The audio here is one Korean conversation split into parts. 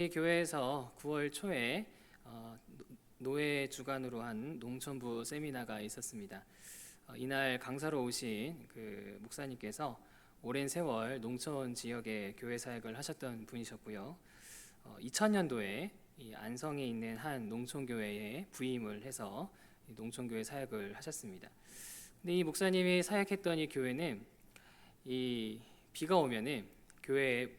이 교회에서 9월 초에 노회 주관으로 한 농촌부 세미나가 있었습니다. 이날 강사로 오신 그 목사님께서 오랜 세월 농촌 지역의 교회 사역을 하셨던 분이셨고요. 2000년도에 이 안성에 있는 한 농촌교회에 부임을 해서 농촌교회 사역을 하셨습니다. 근데 이 목사님이 사역했던 이 교회는 이 비가 오면은 교회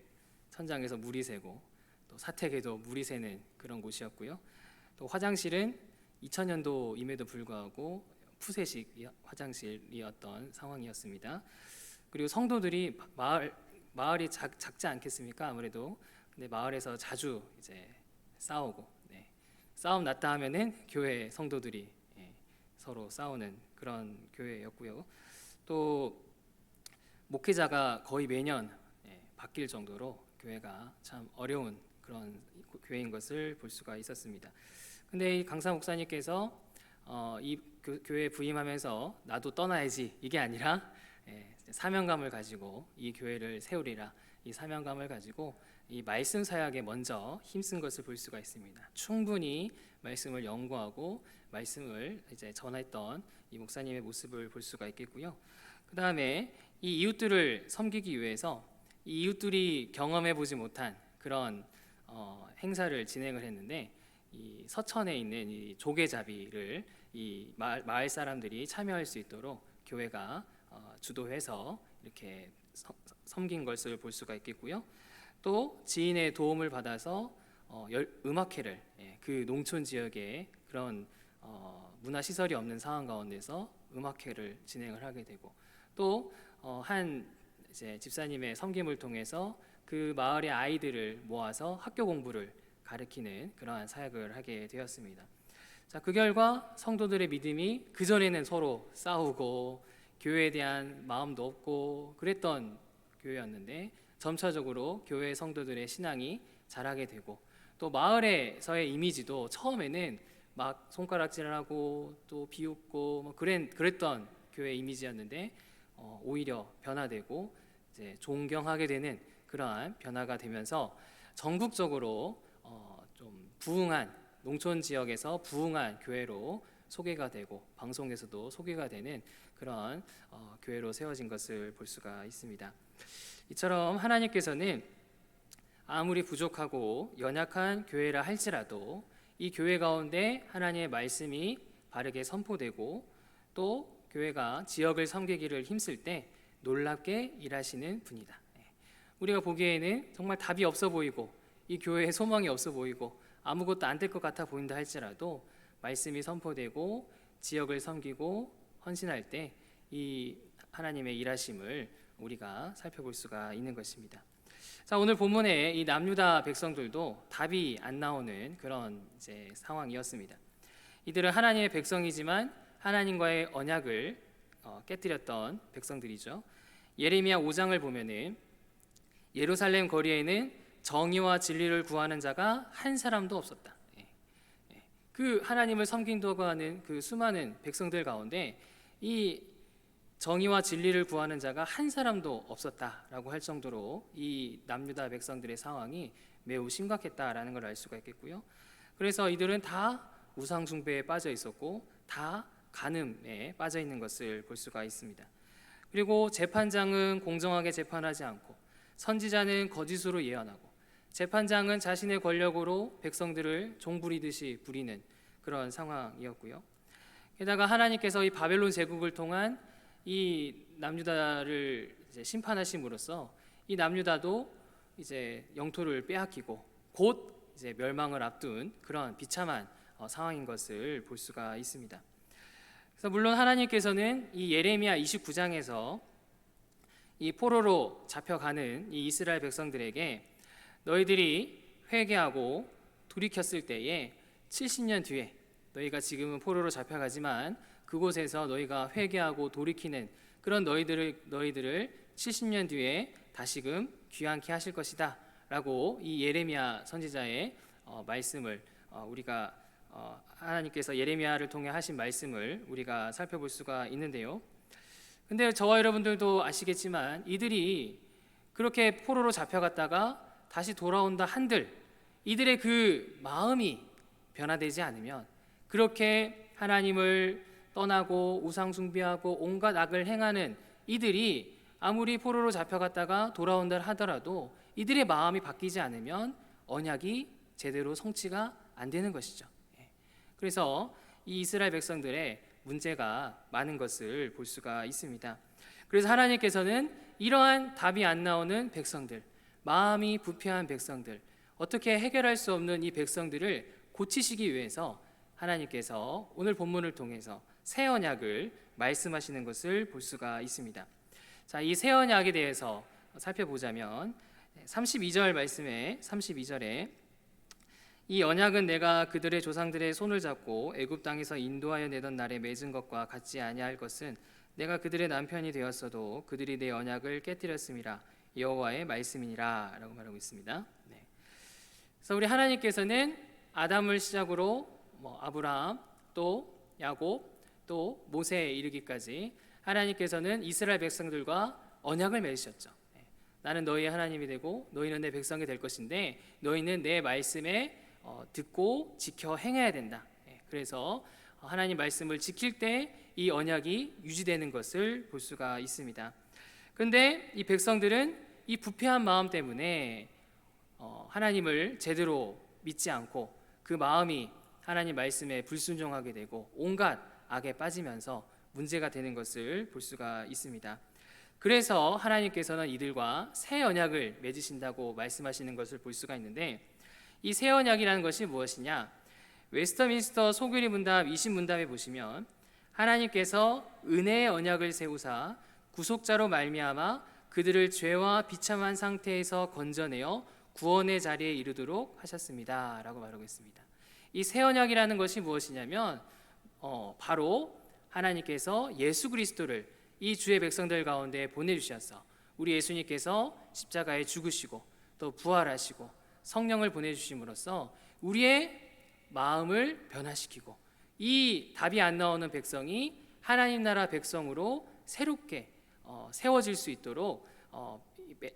천장에서 물이 새고 또 사택에도 물이 새는 그런 곳이었고요. 또 화장실은 2000년도임에도 불구하고 푸세식 화장실이었던 상황이었습니다. 그리고 성도들이 마을이 작지 않겠습니까? 아무래도 근데 마을에서 자주 이제 싸우고 싸움 났다 하면은 교회 성도들이 서로 싸우는 그런 교회였고요. 또 목회자가 거의 매년 바뀔 정도로 교회가 참 어려운 그런 교회인 것을 볼 수가 있었습니다. 근데 이 강사 목사님께서 이 교회에 부임하면서 나도 떠나야지 이게 아니라 사명감을 가지고 이 교회를 세우리라, 이 사명감을 가지고 이 말씀 사역에 먼저 힘쓴 것을 볼 수가 있습니다. 충분히 말씀을 연구하고 말씀을 이제 전했던 이 목사님의 모습을 볼 수가 있겠고요. 그 다음에 이 이웃들을 섬기기 위해서 이 이웃들이 경험해 보지 못한 그런 행사를 진행을 했는데, 이 서천에 있는 이 조개잡이를 이 마을 사람들이 참여할 수 있도록 교회가 주도해서 이렇게 섬긴 것을 볼 수가 있겠고요. 또 지인의 도움을 받아서 음악회를 그 농촌 지역에 그런 문화 시설이 없는 상황 가운데서 음악회를 진행을 하게 되고, 또 한 이제 집사님의 섬김을 통해서 그 마을의 아이들을 모아서 학교 공부를 가르치는 그러한 사역을 하게 되었습니다. 자, 그 결과 성도들의 믿음이 그 전에는 서로 싸우고 교회에 대한 마음도 없고 그랬던 교회였는데, 점차적으로 교회 성도들의 신앙이 자라게 되고, 또 마을에서의 이미지도 처음에는 막 손가락질하고 또 비웃고 뭐 그랬던 교회 이미지였는데 오히려 변화되고 이제 존경하게 되는 그러한 변화가 되면서 전국적으로 좀 부흥한, 농촌 지역에서 부흥한 교회로 소개가 되고 방송에서도 소개가 되는 그런 교회로 세워진 것을 볼 수가 있습니다. 이처럼 하나님께서는 아무리 부족하고 연약한 교회라 할지라도 이 교회 가운데 하나님의 말씀이 바르게 선포되고 또 교회가 지역을 섬기기를 힘쓸 때 놀랍게 일하시는 분이다. 우리가 보기에는 정말 답이 없어 보이고 이 교회에 소망이 없어 보이고 아무것도 안 될 것 같아 보인다 할지라도 말씀이 선포되고 지역을 섬기고 헌신할 때 이 하나님의 일하심을 우리가 살펴볼 수가 있는 것입니다. 자, 오늘 본문에 이 남유다 백성들도 답이 안 나오는 그런 이제 상황이었습니다. 이들은 하나님의 백성이지만 하나님과의 언약을 깨뜨렸던 백성들이죠. 예레미야 5장을 보면은 예루살렘 거리에는 정의와 진리를 구하는 자가 한 사람도 없었다. 그 하나님을 섬긴다고 하는 그 수많은 백성들 가운데 이 정의와 진리를 구하는 자가 한 사람도 없었다라고 할 정도로 이 남유다 백성들의 상황이 매우 심각했다라는 걸 알 수가 있겠고요. 그래서 이들은 다 우상 숭배에 빠져 있었고 다 간음에 빠져 있는 것을 볼 수가 있습니다. 그리고 재판장은 공정하게 재판하지 않고 선지자는 거짓으로 예언하고 재판장은 자신의 권력으로 백성들을 종부리듯이 부리는 그런 상황이었고요. 게다가 하나님께서 이 바벨론 제국을 통한 이 남유다를 이제 심판하심으로써 이 남유다도 이제 영토를 빼앗기고 곧 이제 멸망을 앞둔 그런 비참한 상황인 것을 볼 수가 있습니다. 그래서 물론 하나님께서는 이 예레미야 29장에서 이 포로로 잡혀가는 이 이스라엘 백성들에게 너희들이 회개하고 돌이켰을 때에 70년 뒤에 너희가 지금은 포로로 잡혀가지만 그곳에서 너희가 회개하고 돌이키는 그런 너희들을 70년 뒤에 다시금 귀환케 하실 것이다 라고 이 예레미야 선지자의 말씀을 우리가 하나님께서 예레미야를 통해 하신 말씀을 우리가 살펴볼 수가 있는데요. 근데 저와 여러분들도 아시겠지만 이들이 그렇게 포로로 잡혀갔다가 다시 돌아온다 한들 이들의 그 마음이 변화되지 않으면, 그렇게 하나님을 떠나고 우상 숭배하고 온갖 악을 행하는 이들이 아무리 포로로 잡혀갔다가 돌아온다 하더라도 이들의 마음이 바뀌지 않으면 언약이 제대로 성취가 안 되는 것이죠. 그래서 이 이스라엘 백성들의 문제가 많은 것을 볼 수가 있습니다. 그래서 하나님께서는 이러한 답이 안 나오는 백성들, 마음이 부패한 백성들, 어떻게 해결할 수 없는 이 백성들을 고치시기 위해서 하나님께서 오늘 본문을 통해서 새 언약을 말씀하시는 것을 볼 수가 있습니다. 자, 이 새 언약에 대해서 살펴보자면 32절 말씀에 32절에 이 언약은 내가 그들의 조상들의 손을 잡고 애굽 땅에서 인도하여 내던 날에 맺은 것과 같지 아니할 것은 내가 그들의 남편이 되었어도 그들이 내 언약을 깨뜨렸음이라 여호와의 말씀이니라 라고 말하고 있습니다. 그래서 우리 하나님께서는 아담을 시작으로 아브라함, 또 야곱, 또 모세에 이르기까지 하나님께서는 이스라엘 백성들과 언약을 맺으셨죠. 나는 너희의 하나님이 되고 너희는 내 백성이 될 것인데 너희는 내 말씀에 듣고 지켜 행해야 된다. 그래서 하나님 말씀을 지킬 때 이 언약이 유지되는 것을 볼 수가 있습니다. 그런데 이 백성들은 이 부패한 마음 때문에 하나님을 제대로 믿지 않고 그 마음이 하나님 말씀에 불순종하게 되고 온갖 악에 빠지면서 문제가 되는 것을 볼 수가 있습니다. 그래서 하나님께서는 이들과 새 언약을 맺으신다고 말씀하시는 것을 볼 수가 있는데, 이 새 언약이라는 것이 무엇이냐? 웨스터민스터 소규리 문답 20문답에 보시면 하나님께서 은혜의 언약을 세우사 구속자로 말미암아 그들을 죄와 비참한 상태에서 건져내어 구원의 자리에 이르도록 하셨습니다 라고 말하고 있습니다. 이 새 언약이라는 것이 무엇이냐면 바로 하나님께서 예수 그리스도를 이 주의 백성들 가운데 보내주셔서 우리 예수님께서 십자가에 죽으시고 또 부활하시고 성령을 보내주심으로써 우리의 마음을 변화시키고 이 답이 안 나오는 백성이 하나님 나라 백성으로 새롭게 세워질 수 있도록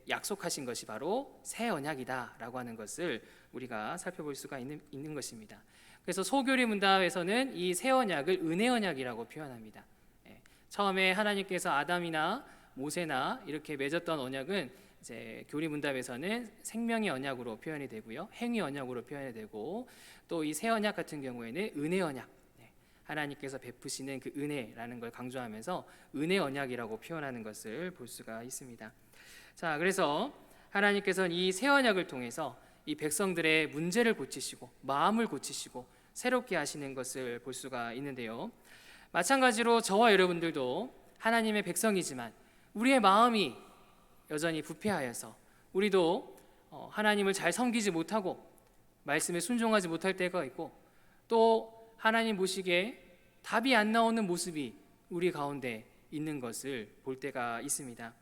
약속하신 것이 바로 새 언약이다라고 하는 것을 우리가 살펴볼 수가 있는 것입니다. 그래서 소교리 문답에서는 이 새 언약을 은혜 언약이라고 표현합니다. 처음에 하나님께서 아담이나 모세나 이렇게 맺었던 언약은 이제 교리 문답에서는 생명의 언약으로 표현이 되고요, 행위 언약으로 표현이 되고, 또 이 새 언약 같은 경우에는 은혜 언약, 하나님께서 베푸시는 그 은혜라는 걸 강조하면서 은혜 언약이라고 표현하는 것을 볼 수가 있습니다. 자, 그래서 하나님께서는 이 새 언약을 통해서 이 백성들의 문제를 고치시고 마음을 고치시고 새롭게 하시는 것을 볼 수가 있는데요, 마찬가지로 저와 여러분들도 하나님의 백성이지만 우리의 마음이 여전히 부패하여서 우리도 하나님을 잘 섬기지 못하고 말씀에 순종하지 못할 때가 있고, 또 하나님 보시기에 답이 안 나오는 모습이 우리 가운데 있는 것을 볼 때가 있습니다.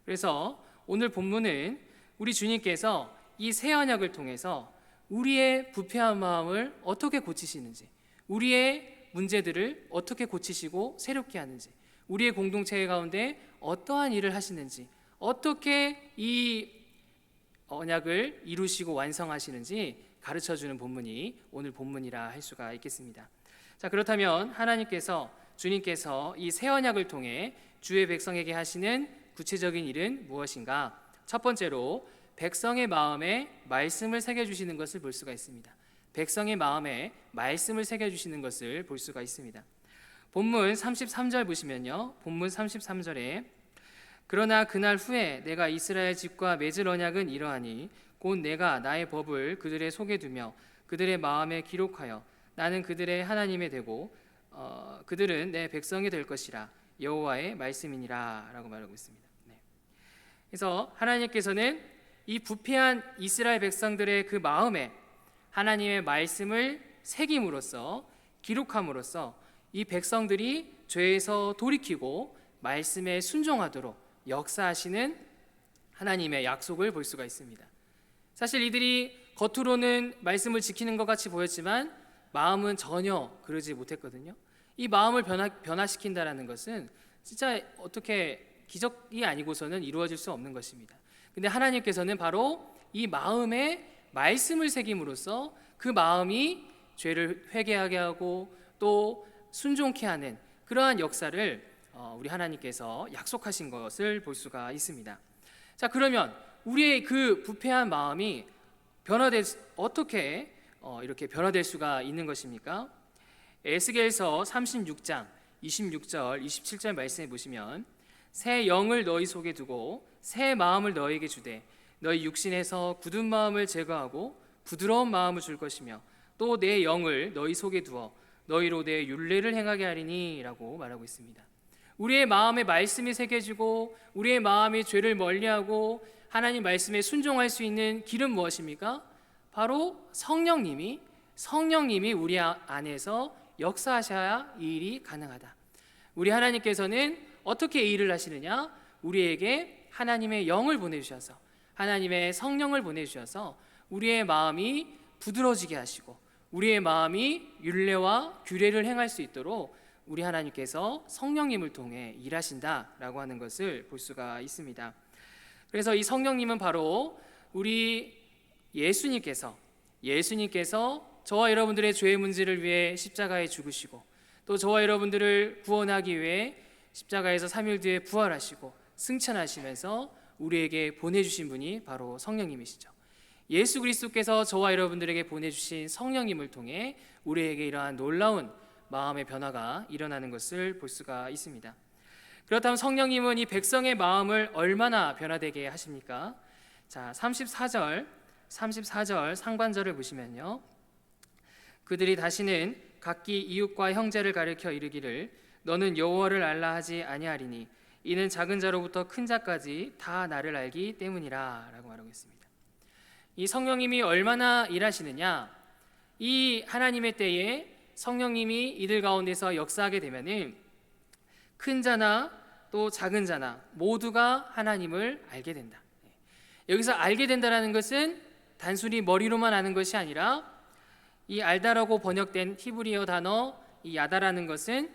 그래서 오늘 본문은 우리 주님께서 이 새 언약을 통해서 우리의 부패한 마음을 어떻게 고치시는지, 우리의 문제들을 어떻게 고치시고 새롭게 하는지, 우리의 공동체 가운데 어떠한 일을 하시는지, 어떻게 이 언약을 이루시고 완성하시는지 가르쳐주는 본문이 오늘 본문이라 할 수가 있겠습니다. 자, 그렇다면 하나님께서, 주님께서 이 새 언약을 통해 주의 백성에게 하시는 구체적인 일은 무엇인가? 첫 번째로 백성의 마음에 말씀을 새겨주시는 것을 볼 수가 있습니다. 백성의 마음에 말씀을 새겨주시는 것을 볼 수가 있습니다. 본문 33절 보시면요, 본문 33절에 그러나 그날 후에 내가 이스라엘 집과 맺을 언약은 이러하니 곧 내가 나의 법을 그들의 속에 두며 그들의 마음에 기록하여 나는 그들의 하나님이 되고 그들은 내 백성이 될 것이라 여호와의 말씀이니라 라고 말하고 있습니다. 그래서 하나님께서는 이 부패한 이스라엘 백성들의 그 마음에 하나님의 말씀을 새김으로써, 기록함으로써 이 백성들이 죄에서 돌이키고 말씀에 순종하도록 역사하시는 하나님의 약속을 볼 수가 있습니다. 사실 이들이 겉으로는 말씀을 지키는 것 같이 보였지만 마음은 전혀 그러지 못했거든요. 이 마음을 변화시킨다라는 것은 진짜 어떻게 기적이 아니고서는 이루어질 수 없는 것입니다. 근데 하나님께서는 바로 이 마음에 말씀을 새김으로써 그 마음이 죄를 회개하게 하고 또 순종케 하는 그러한 역사를 우리 하나님께서 약속하신 것을 볼 수가 있습니다. 자, 그러면 우리의 그 부패한 마음이 어떻게 이렇게 변화될 수가 있는 것입니까? 에스겔서 36장 26절 27절 말씀해 보시면 새 영을 너희 속에 두고 새 마음을 너희에게 주되 너희 육신에서 굳은 마음을 제거하고 부드러운 마음을 줄 것이며 또 내 영을 너희 속에 두어 너희로 내 율례를 행하게 하리니 라고 말하고 있습니다. 우리의 마음에 말씀이 새겨지고 우리의 마음이 죄를 멀리하고 하나님 말씀에 순종할 수 있는 길은 무엇입니까? 바로 성령님이 우리 안에서 역사하셔야 이 일이 가능하다. 우리 하나님께서는 어떻게 이 일을 하시느냐? 우리에게 하나님의 영을 보내주셔서 하나님의 성령을 보내주셔서 우리의 마음이 부드러워지게 하시고 우리의 마음이 율례와 규례를 행할 수 있도록 우리 하나님께서 성령님을 통해 일하신다라고 하는 것을 볼 수가 있습니다. 그래서 이 성령님은 바로 우리 예수님께서 저와 여러분들의 죄의 문제를 위해 십자가에 죽으시고 또 저와 여러분들을 구원하기 위해 십자가에서 3일 뒤에 부활하시고 승천하시면서 우리에게 보내주신 분이 바로 성령님이시죠. 예수 그리스도께서 저와 여러분들에게 보내주신 성령님을 통해 우리에게 이러한 놀라운 마음의 변화가 일어나는 것을 볼 수가 있습니다. 그렇다면 성령님은 이 백성의 마음을 얼마나 변화되게 하십니까? 자, 34절 상반절을 보시면요, 그들이 다시는 각기 이웃과 형제를 가리켜 이르기를 너는 여호와를 알라 하지 아니하리니 이는 작은 자로부터 큰 자까지 다 나를 알기 때문이라 라고 말하고 있습니다. 이 성령님이 얼마나 일하시느냐, 이 하나님의 때에 성령님이 이들 가운데서 역사하게 되면은 큰 자나 또 작은 자나 모두가 하나님을 알게 된다. 여기서 알게 된다라는 것은 단순히 머리로만 아는 것이 아니라 이 알다라고 번역된 히브리어 단어 이 야다라는 것은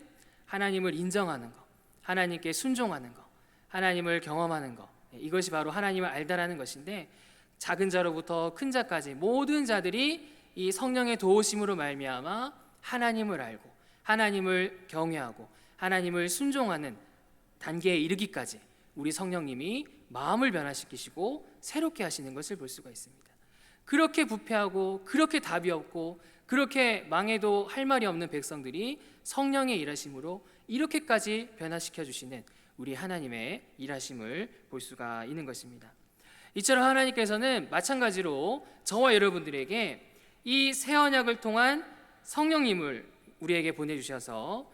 하나님을 인정하는 것, 하나님께 순종하는 것, 하나님을 경험하는 것, 이것이 바로 하나님을 알다라는 것인데, 작은 자로부터 큰 자까지 모든 자들이 이 성령의 도우심으로 말미암아 하나님을 알고 하나님을 경외하고 하나님을 순종하는 단계에 이르기까지 우리 성령님이 마음을 변화시키시고 새롭게 하시는 것을 볼 수가 있습니다. 그렇게 부패하고 그렇게 답이 없고 그렇게 망해도 할 말이 없는 백성들이 성령의 일하심으로 이렇게까지 변화시켜 주시는 우리 하나님의 일하심을 볼 수가 있는 것입니다. 이처럼 하나님께서는 마찬가지로 저와 여러분들에게 이 새 언약을 통한 성령님을 우리에게 보내주셔서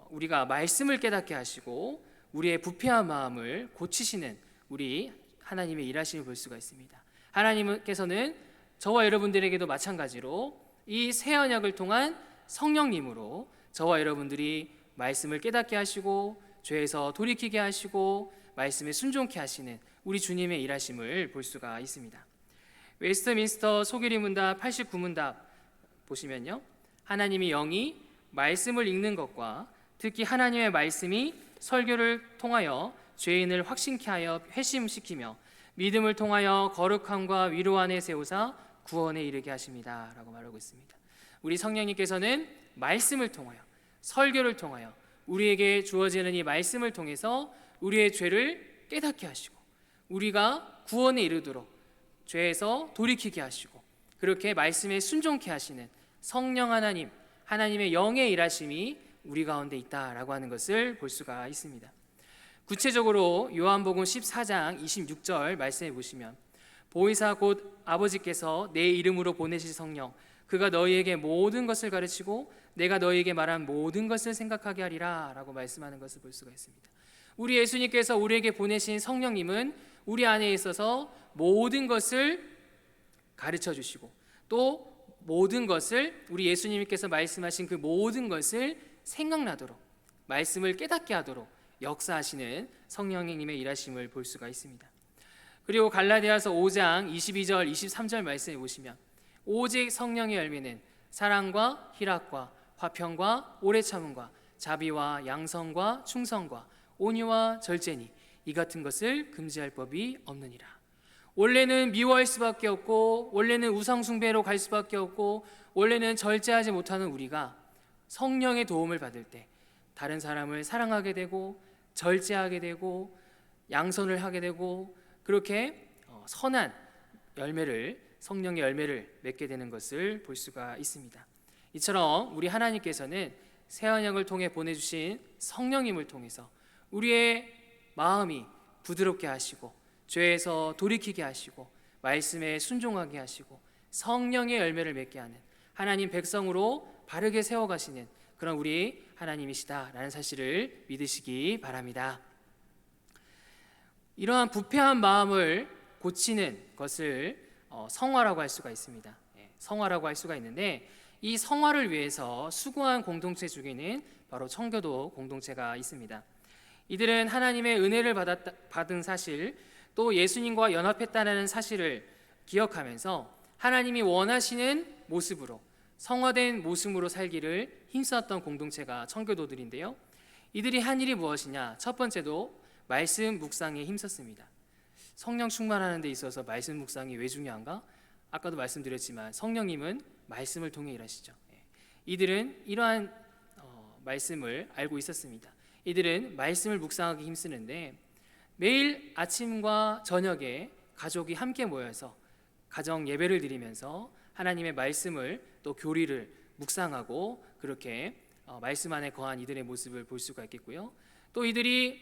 우리가 말씀을 깨닫게 하시고 우리의 부패한 마음을 고치시는 우리 하나님의 일하심을 볼 수가 있습니다. 하나님께서는 저와 여러분들에게도 마찬가지로 이 새 언약을 통한 성령님으로 저와 여러분들이 말씀을 깨닫게 하시고 죄에서 돌이키게 하시고 말씀에 순종케 하시는 우리 주님의 일하심을 볼 수가 있습니다. 웨스트민스터 소규리 문답 89문답 보시면요, 하나님이 영이 말씀을 읽는 것과 특히 하나님의 말씀이 설교를 통하여 죄인을 확신케 하여 회심시키며 믿음을 통하여 거룩함과 위로 안에 세우사 구원에 이르게 하십니다 라고 말하고 있습니다. 우리 성령님께서는 말씀을 통하여 설교를 통하여 우리에게 주어지는 이 말씀을 통해서 우리의 죄를 깨닫게 하시고 우리가 구원에 이르도록 죄에서 돌이키게 하시고 그렇게 말씀에 순종케 하시는 성령 하나님, 하나님의 영의 일하심이 우리 가운데 있다라고 하는 것을 볼 수가 있습니다. 구체적으로 요한복음 14장 26절 말씀해 보시면 보혜사 곧 아버지께서 내 이름으로 보내실 성령 그가 너희에게 모든 것을 가르치고 내가 너희에게 말한 모든 것을 생각하게 하리라 라고 말씀하는 것을 볼 수가 있습니다. 우리 예수님께서 우리에게 보내신 성령님은 우리 안에 있어서 모든 것을 가르쳐 주시고 또 모든 것을 우리 예수님께서 말씀하신 그 모든 것을 생각나도록 말씀을 깨닫게 하도록 역사하시는 성령님의 일하심을 볼 수가 있습니다. 그리고 갈라디아서 5장 22절 23절 말씀해 보시면 오직 성령의 열매는 사랑과 희락과 화평과 오래 참음과 자비와 양성과 충성과 온유와 절제니 이 같은 것을 금지할 법이 없느니라. 원래는 미워할 수밖에 없고, 원래는 우상숭배로 갈 수밖에 없고, 원래는 절제하지 못하는 우리가 성령의 도움을 받을 때 다른 사람을 사랑하게 되고, 절제하게 되고, 양선을 하게 되고, 그렇게 선한 열매를, 성령의 열매를 맺게 되는 것을 볼 수가 있습니다. 이처럼 우리 하나님께서는 새 언약을 통해 보내주신 성령님을 통해서 우리의 마음이 부드럽게 하시고, 죄에서 돌이키게 하시고, 말씀에 순종하게 하시고, 성령의 열매를 맺게 하는 하나님 백성으로 바르게 세워가시는 그런 우리 하나님이시다라는 사실을 믿으시기 바랍니다. 이러한 부패한 마음을 고치는 것을 성화라고 할 수가 있습니다. 성화라고 할 수가 있는데, 이 성화를 위해서 수고한 공동체 중에는 바로 청교도 공동체가 있습니다. 이들은 하나님의 은혜를 받은 사실, 또 예수님과 연합했다는 사실을 기억하면서 하나님이 원하시는 모습으로, 성화된 모습으로 살기를 힘썼던 공동체가 청교도들인데요, 이들이 한 일이 무엇이냐? 첫 번째도 말씀 묵상에 힘썼습니다. 성령 충만하는 데 있어서 말씀 묵상이 왜 중요한가? 아까도 말씀드렸지만 성령님은 말씀을 통해 일하시죠. 이들은 이러한 말씀을 알고 있었습니다. 이들은 말씀을 묵상하기 힘쓰는데, 매일 아침과 저녁에 가족이 함께 모여서 가정 예배를 드리면서 하나님의 말씀을, 또 교리를 묵상하고, 그렇게 말씀 안에 거한 이들의 모습을 볼 수가 있겠고요. 또 이들이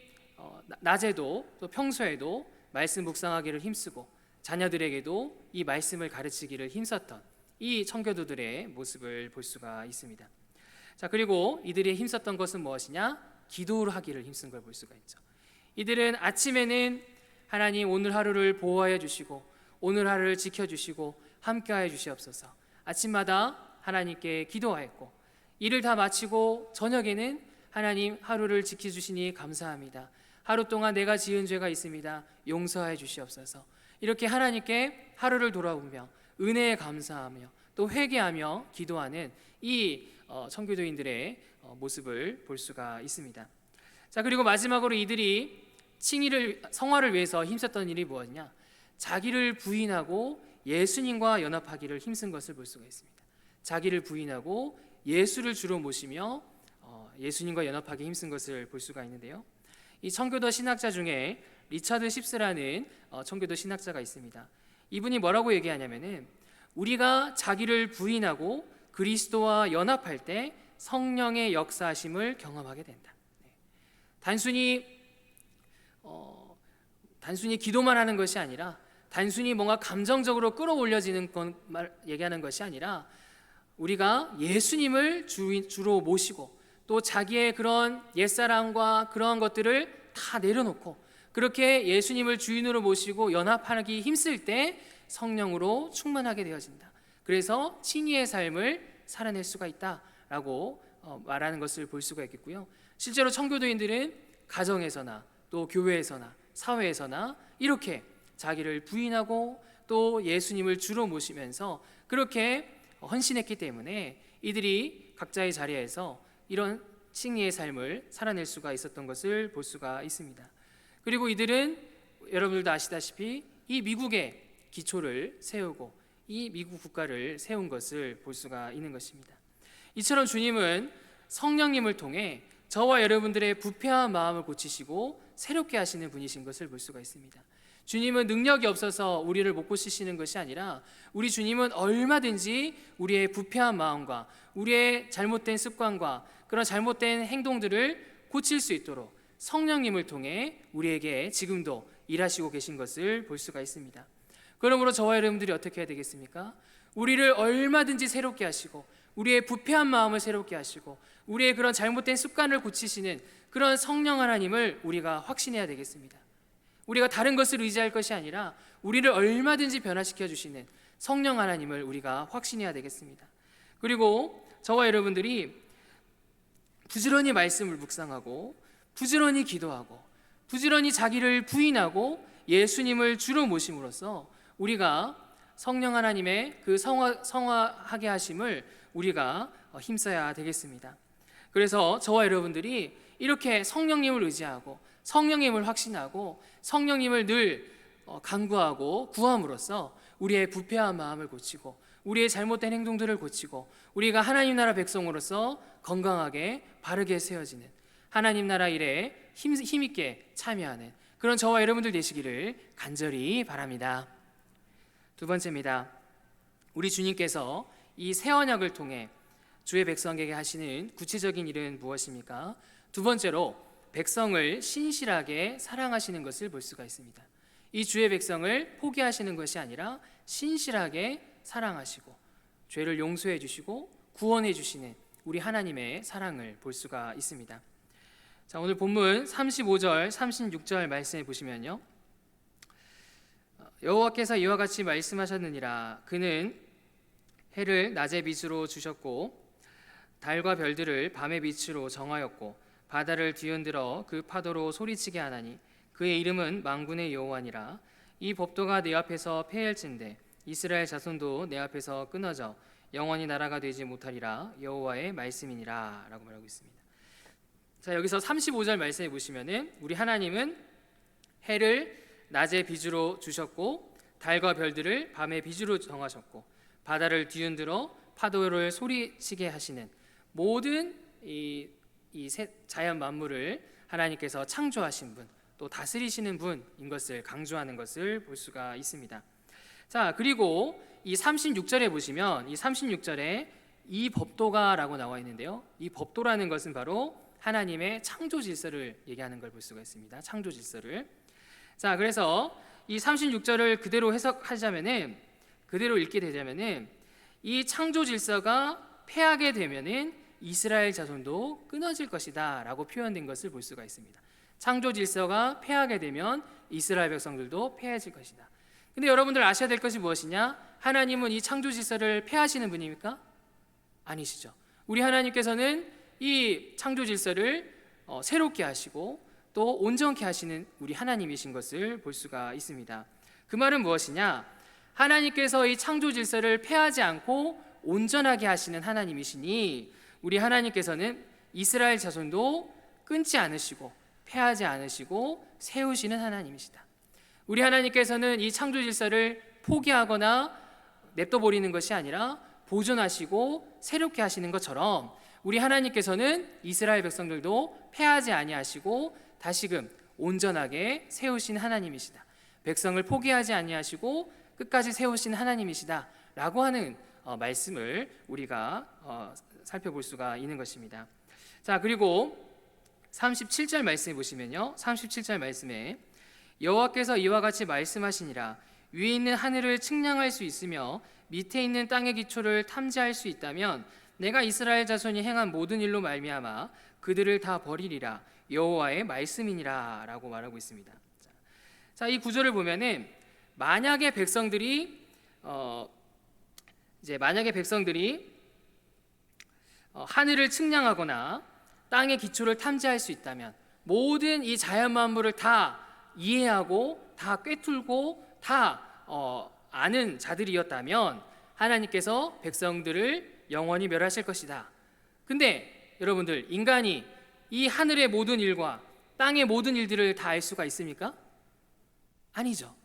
낮에도 또 평소에도 말씀 묵상하기를 힘쓰고, 자녀들에게도 이 말씀을 가르치기를 힘썼던 이 청교도들의 모습을 볼 수가 있습니다. 자, 그리고 이들이 힘썼던 것은 무엇이냐? 기도를 하기를 힘쓴 걸 볼 수가 있죠. 이들은 아침에는 하나님 오늘 하루를 보호하여 주시고, 오늘 하루를 지켜주시고 함께하여 주시옵소서, 아침마다 하나님께 기도하였고, 일을 다 마치고 저녁에는 하나님 하루를 지켜주시니 감사합니다, 하루 동안 내가 지은 죄가 있습니다, 용서하여 주시옵소서, 이렇게 하나님께 하루를 돌아보며 은혜에 감사하며 또 회개하며 기도하는 이 청교도인들의 모습을 볼 수가 있습니다. 자, 그리고 마지막으로 이들이 성화를 위해서 힘썼던 일이 무엇이냐? 자기를 부인하고 예수님과 연합하기를 힘쓴 것을 볼 수가 있습니다. 자기를 부인하고 예수를 주로 모시며 예수님과 연합하기 힘쓴 것을 볼 수가 있는데요, 이 청교도 신학자 중에 리차드 십스라는 청교도 신학자가 있습니다. 이분이 뭐라고 얘기하냐면은, 우리가 자기를 부인하고 그리스도와 연합할 때 성령의 역사하심을 경험하게 된다. 단순히 기도만 하는 것이 아니라, 단순히 뭔가 감정적으로 끌어올려지는 건 얘기하는 것이 아니라, 우리가 예수님을 주로 모시고, 또 자기의 그런 옛사랑과 그러한 것들을 다 내려놓고, 그렇게 예수님을 주인으로 모시고 연합하기 힘쓸 때 성령으로 충만하게 되어진다. 그래서 칭의의 삶을 살아낼 수가 있다라고 말하는 것을 볼 수가 있겠고요. 실제로 청교도인들은 가정에서나 또 교회에서나 사회에서나 이렇게 자기를 부인하고 또 예수님을 주로 모시면서 그렇게 헌신했기 때문에 이들이 각자의 자리에서 이런 칭의의 삶을 살아낼 수가 있었던 것을 볼 수가 있습니다. 그리고 이들은 여러분들도 아시다시피 이 미국의 기초를 세우고 이 미국 국가를 세운 것을 볼 수가 있는 것입니다. 이처럼 주님은 성령님을 통해 저와 여러분들의 부패한 마음을 고치시고 새롭게 하시는 분이신 것을 볼 수가 있습니다. 주님은 능력이 없어서 우리를 못 고치시는 것이 아니라, 우리 주님은 얼마든지 우리의 부패한 마음과 우리의 잘못된 습관과 그런 잘못된 행동들을 고칠 수 있도록 성령님을 통해 우리에게 지금도 일하시고 계신 것을 볼 수가 있습니다. 그러므로 저와 여러분들이 어떻게 해야 되겠습니까? 우리를 얼마든지 새롭게 하시고, 우리의 부패한 마음을 새롭게 하시고, 우리의 그런 잘못된 습관을 고치시는 그런 성령 하나님을 우리가 확신해야 되겠습니다. 우리가 다른 것을 의지할 것이 아니라 우리를 얼마든지 변화시켜 주시는 성령 하나님을 우리가 확신해야 되겠습니다. 그리고 저와 여러분들이 부지런히 말씀을 묵상하고, 부지런히 기도하고, 부지런히 자기를 부인하고 예수님을 주로 모심으로써 우리가 성령 하나님의 그 성화하게 하심을 우리가 힘써야 되겠습니다. 그래서 저와 여러분들이 이렇게 성령님을 의지하고 성령님을 확신하고 성령님을 늘 간구하고 구함으로써 우리의 부패한 마음을 고치고 우리의 잘못된 행동들을 고치고 우리가 하나님 나라 백성으로서 건강하게 바르게 세워지는 하나님 나라 일에 힘있게 참여하는 그런 저와 여러분들 되시기를 간절히 바랍니다. 두 번째입니다. 우리 주님께서 이 새 언약을 통해 주의 백성에게 하시는 구체적인 일은 무엇입니까? 두 번째로 백성을 신실하게 사랑하시는 것을 볼 수가 있습니다. 이 주의 백성을 포기하시는 것이 아니라 신실하게 사랑하시고 죄를 용서해 주시고 구원해 주시는 우리 하나님의 사랑을 볼 수가 있습니다. 자, 오늘 본문 35절, 36절 말씀해 보시면요. 여호와께서 이와 같이 말씀하셨느니라. 그는 해를 낮의 빛으로 주셨고 달과 별들을 밤의 빛으로 정하였고 바다를 뒤흔들어 그 파도로 소리치게 하나니 그의 이름은 만군의 여호와니라. 이 법도가 내 앞에서 폐할진대 이스라엘 자손도 내 앞에서 끊어져 영원히 나라가 되지 못하리라. 여호와의 말씀이니라 라고 말하고 있습니다. 자, 여기서 35절 말씀해 보시면은 우리 하나님은 해를 낮의 빛으로 주셨고 달과 별들을 밤의 빛으로 정하셨고 바다를 뒤흔들어 파도를 소리치게 하시는 모든 이 자연 만물을 하나님께서 창조하신 분, 또 다스리시는 분인 것을 강조하는 것을 볼 수가 있습니다. 자, 그리고 이 36절에 보시면 이 36절에 이 법도가라고 나와 있는데요. 이 법도라는 것은 바로 하나님의 창조 질서를 얘기하는 걸 볼 수가 있습니다. 창조 질서를. 자, 그래서 이 36절을 그대로 해석하자면은, 그대로 읽게 되자면은 이 창조 질서가 패하게 되면은 이스라엘 자손도 끊어질 것이다라고 표현된 것을 볼 수가 있습니다. 창조 질서가 패하게 되면 이스라엘 백성들도 패해질 것이다. 근데 여러분들 아셔야 될 것이 무엇이냐? 하나님은 이 창조 질서를 패하시는 분입니까? 아니시죠. 우리 하나님께서는 이 창조 질서를 새롭게 하시고 또 온전케 하시는 우리 하나님이신 것을 볼 수가 있습니다. 그 말은 무엇이냐? 하나님께서 이 창조 질서를 패하지 않고 온전하게 하시는 하나님이시니 우리 하나님께서는 이스라엘 자손도 끊지 않으시고 패하지 않으시고 세우시는 하나님이시다. 우리 하나님께서는 이 창조 질서를 포기하거나 냅둬버리는 것이 아니라 보존하시고 새롭게 하시는 것처럼 우리 하나님께서는 이스라엘 백성들도 패하지 아니하시고 다시금 온전하게 세우신 하나님이시다. 백성을 포기하지 아니하시고 끝까지 세우신 하나님이시다 라고 하는 말씀을 우리가 살펴볼 수가 있는 것입니다. 자, 그리고 37절 말씀해 보시면요, 37절 말씀에 여호와께서 이와 같이 말씀하시니라. 위에 있는 하늘을 측량할 수 있으며 밑에 있는 땅의 기초를 탐지할 수 있다면 내가 이스라엘 자손이 행한 모든 일로 말미암아 그들을 다 버리리라. 여호와의 말씀이니라 라고 말하고 있습니다. 자, 이 구절을 보면은 만약에 백성들이 하늘을 측량하거나 땅의 기초를 탐지할 수 있다면 모든 이 자연 만물을 다 이해하고 다 꿰뚫고 다 아는 자들이었다면 하나님께서 백성들을 영원히 멸하실 것이다. 근데 여러분들, 인간이 이 하늘의 모든 일과 땅의 모든 일들을 다 알 수가 있습니까? 아니죠.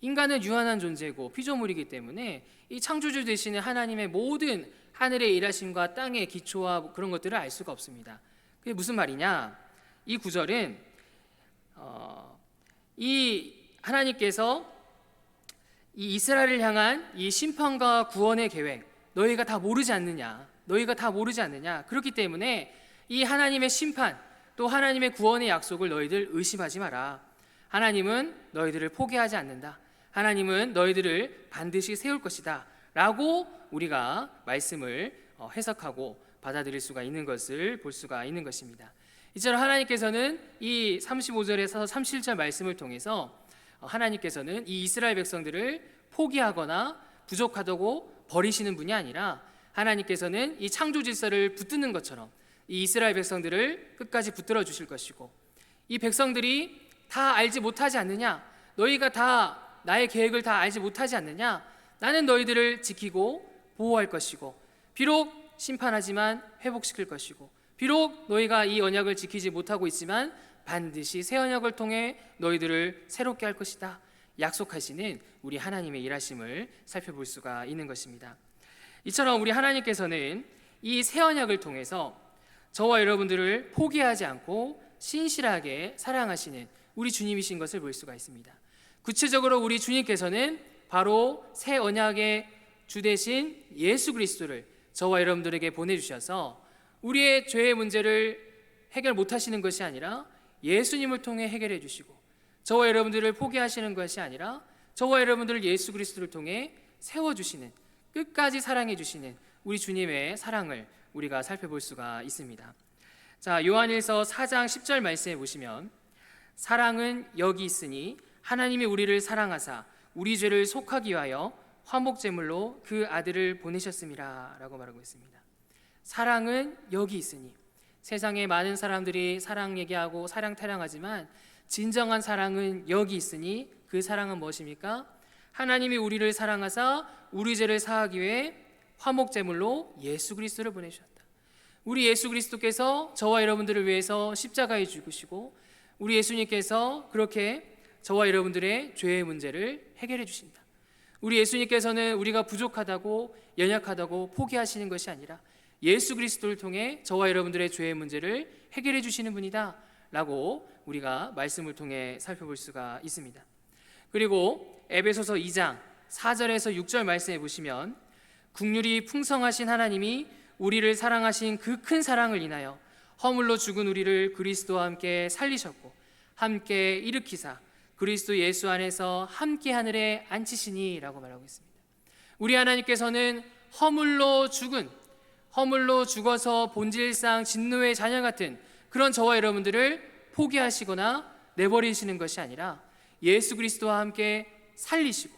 인간은 유한한 존재고 피조물이기 때문에 이 창조주 되시는 하나님의 모든 하늘의 일하심과 땅의 기초와 그런 것들을 알 수가 없습니다. 그게 무슨 말이냐? 이 구절은 이 하나님께서 이 이스라엘을 향한 이 심판과 구원의 계획, 너희가 다 모르지 않느냐? 너희가 다 모르지 않느냐? 그렇기 때문에 이 하나님의 심판 또 하나님의 구원의 약속을 너희들 의심하지 마라. 하나님은 너희들을 포기하지 않는다. 하나님은 너희들을 반드시 세울 것이다 라고 우리가 말씀을 해석하고 받아들일 수가 있는 것을 볼 수가 있는 것입니다. 이처럼 하나님께서는 이 35절에서 37절 말씀을 통해서 하나님께서는 이 이스라엘 백성들을 포기하거나 부족하다고 버리시는 분이 아니라 하나님께서는 이 창조 질서를 붙드는 것처럼 이 이스라엘 백성들을 끝까지 붙들어 주실 것이고, 이 백성들이 다 알지 못하지 않느냐? 너희가 다 나의 계획을 다 알지 못하지 않느냐? 나는 너희들을 지키고 보호할 것이고, 비록 심판하지만 회복시킬 것이고, 비록 너희가 이 언약을 지키지 못하고 있지만 반드시 새 언약을 통해 너희들을 새롭게 할 것이다. 약속하시는 우리 하나님의 일하심을 살펴볼 수가 있는 것입니다. 이처럼 우리 하나님께서는 이 새 언약을 통해서 저와 여러분들을 포기하지 않고 신실하게 사랑하시는 우리 주님이신 것을 볼 수가 있습니다. 구체적으로 우리 주님께서는 바로 새 언약의 주 되신 예수 그리스도를 저와 여러분들에게 보내주셔서 우리의 죄의 문제를 해결 못하시는 것이 아니라 예수님을 통해 해결해 주시고, 저와 여러분들을 포기하시는 것이 아니라 저와 여러분들을 예수 그리스도를 통해 세워주시는, 끝까지 사랑해 주시는 우리 주님의 사랑을 우리가 살펴볼 수가 있습니다. 자, 요한일서 4장 10절 말씀에 보시면, 사랑은 여기 있으니 하나님이 우리를 사랑하사 우리 죄를 속하기 위하여 화목제물로 그 아들을 보내셨음이라 라고 말하고 있습니다. 사랑은 여기 있으니, 세상에 많은 사람들이 사랑 얘기하고 사랑 타령하지만 진정한 사랑은 여기 있으니, 그 사랑은 무엇입니까? 하나님이 우리를 사랑하사 우리 죄를 사하기 위해 화목제물로 예수 그리스도를 보내주셨다. 우리 예수 그리스도께서 저와 여러분들을 위해서 십자가에 죽으시고, 우리 예수님께서 그렇게 저와 여러분들의 죄의 문제를 해결해 주신다. 우리 예수님께서는 우리가 부족하다고, 연약하다고 포기하시는 것이 아니라 예수 그리스도를 통해 저와 여러분들의 죄의 문제를 해결해 주시는 분이다 라고 우리가 말씀을 통해 살펴볼 수가 있습니다. 그리고 에베소서 2장 4절에서 6절 말씀해 보시면, 긍휼이 풍성하신 하나님이 우리를 사랑하신 그 큰 사랑을 인하여 허물로 죽은 우리를 그리스도와 함께 살리셨고 함께 일으키사 그리스도 예수 안에서 함께 하늘에 앉히시니 라고 말하고 있습니다. 우리 하나님께서는 허물로 죽어서 본질상 진노의 자녀 같은 그런 저와 여러분들을 포기하시거나 내버리시는 것이 아니라 예수 그리스도와 함께 살리시고,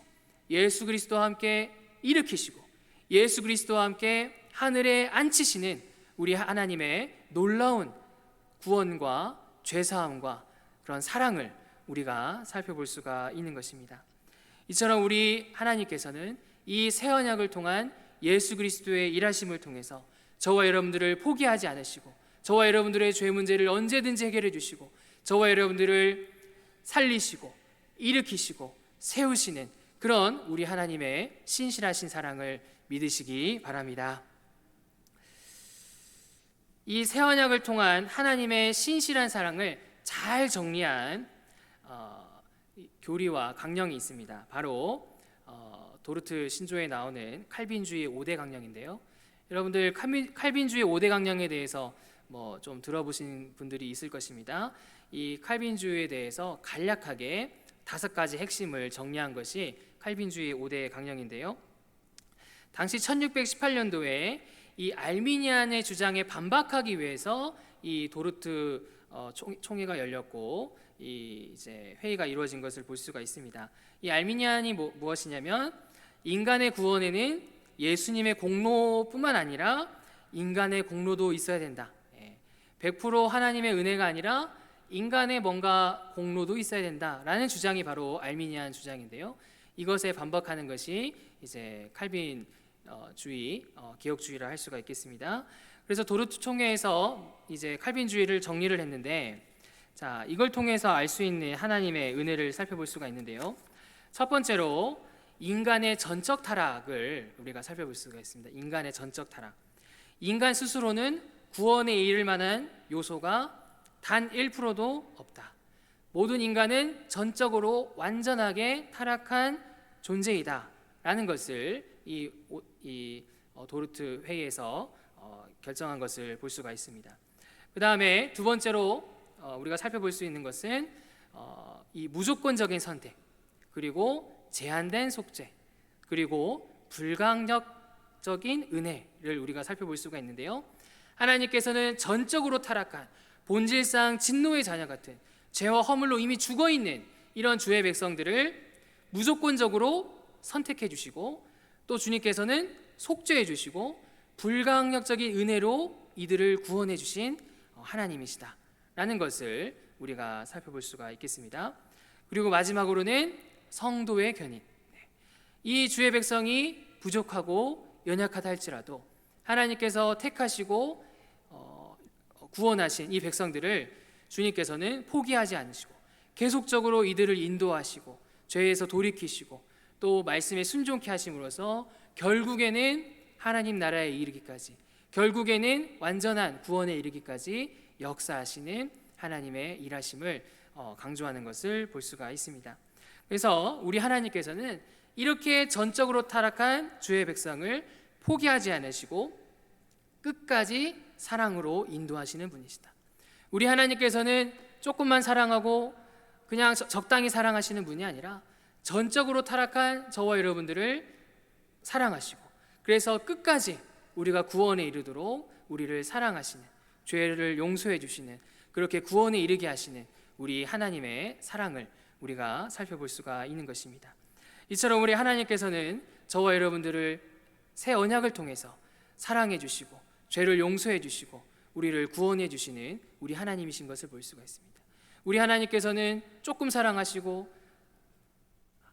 예수 그리스도와 함께 일으키시고, 예수 그리스도와 함께 하늘에 앉히시는 우리 하나님의 놀라운 구원과 죄사함과 그런 사랑을 우리가 살펴볼 수가 있는 것입니다. 이처럼 우리 하나님께서는 이 새 언약을 통한 예수 그리스도의 일하심을 통해서 저와 여러분들을 포기하지 않으시고, 저와 여러분들의 죄 문제를 언제든지 해결해 주시고, 저와 여러분들을 살리시고 일으키시고 세우시는 그런 우리 하나님의 신실하신 사랑을 믿으시기 바랍니다. 이 새 언약을 통한 하나님의 신실한 사랑을 잘 정리한 교리와 강령이 있습니다. 바로 도르트 신조에 나오는 칼빈주의 5대 강령인데요. 여러분들 칼빈주의 5대 강령에 대해서 좀 들어보신 분들이 있을 것입니다. 이 칼빈주의에 대해서 간략하게 5가지 핵심을 정리한 것이 칼빈주의 5대 강령인데요. 당시 1618년도에 이 알미니안의 주장에 반박하기 위해서 이 도르트 총회가 열렸고 이제 회의가 이루어진 것을 볼 수가 있습니다. 이 알미니안이 무엇이냐면, 인간의 구원에는 예수님의 공로뿐만 아니라 인간의 공로도 있어야 된다. 100% 하나님의 은혜가 아니라 인간의 뭔가 공로도 있어야 된다라는 주장이 바로 알미니안 주장인데요. 이것에 반박하는 것이 이제 칼빈 주의, 개혁주의라 할 수가 있겠습니다. 그래서 도르트 총회에서 이제 칼빈주의를 정리를 했는데, 자, 이걸 통해서 알 수 있는 하나님의 은혜를 살펴볼 수가 있는데요. 첫 번째로 인간의 전적 타락을 우리가 살펴볼 수가 있습니다. 인간의 전적 타락. 인간 스스로는 구원에 이를 만한 요소가 단 1%도 없다. 모든 인간은 전적으로 완전하게 타락한 존재이다 라는 것을 이 도르트 회의에서 결정한 것을 볼 수가 있습니다. 그 다음에 두 번째로 우리가 살펴볼 수 있는 것은 이 무조건적인 선택, 그리고 제한된 속죄, 그리고 불강력적인 은혜를 우리가 살펴볼 수가 있는데요. 하나님께서는 전적으로 타락한 본질상 진노의 자녀 같은 죄와 허물로 이미 죽어있는 이런 주의 백성들을 무조건적으로 선택해 주시고, 또 주님께서는 속죄해 주시고 불강력적인 은혜로 이들을 구원해 주신 하나님이시다 라는 것을 우리가 살펴볼 수가 있겠습니다. 그리고 마지막으로는 성도의 견인. 이 주의 백성이 부족하고 연약하다 할지라도 하나님께서 택하시고 구원하신 이 백성들을 주님께서는 포기하지 않으시고 계속적으로 이들을 인도하시고 죄에서 돌이키시고 또 말씀에 순종케 하심으로써 결국에는 하나님 나라에 이르기까지, 결국에는 완전한 구원에 이르기까지 역사하시는 하나님의 일하심을 강조하는 것을 볼 수가 있습니다. 그래서 우리 하나님께서는 이렇게 전적으로 타락한 주의 백성을 포기하지 않으시고 끝까지 사랑으로 인도하시는 분이시다. 우리 하나님께서는 조금만 사랑하고 그냥 적당히 사랑하시는 분이 아니라 전적으로 타락한 저와 여러분들을 사랑하시고, 그래서 끝까지 우리가 구원에 이르도록 우리를 사랑하시는, 죄를 용서해 주시는, 그렇게 구원에 이르게 하시는 우리 하나님의 사랑을 우리가 살펴볼 수가 있는 것입니다. 이처럼 우리 하나님께서는 저와 여러분들을 새 언약을 통해서 사랑해 주시고 죄를 용서해 주시고 우리를 구원해 주시는 우리 하나님이신 것을 볼 수가 있습니다. 우리 하나님께서는 조금 사랑하시고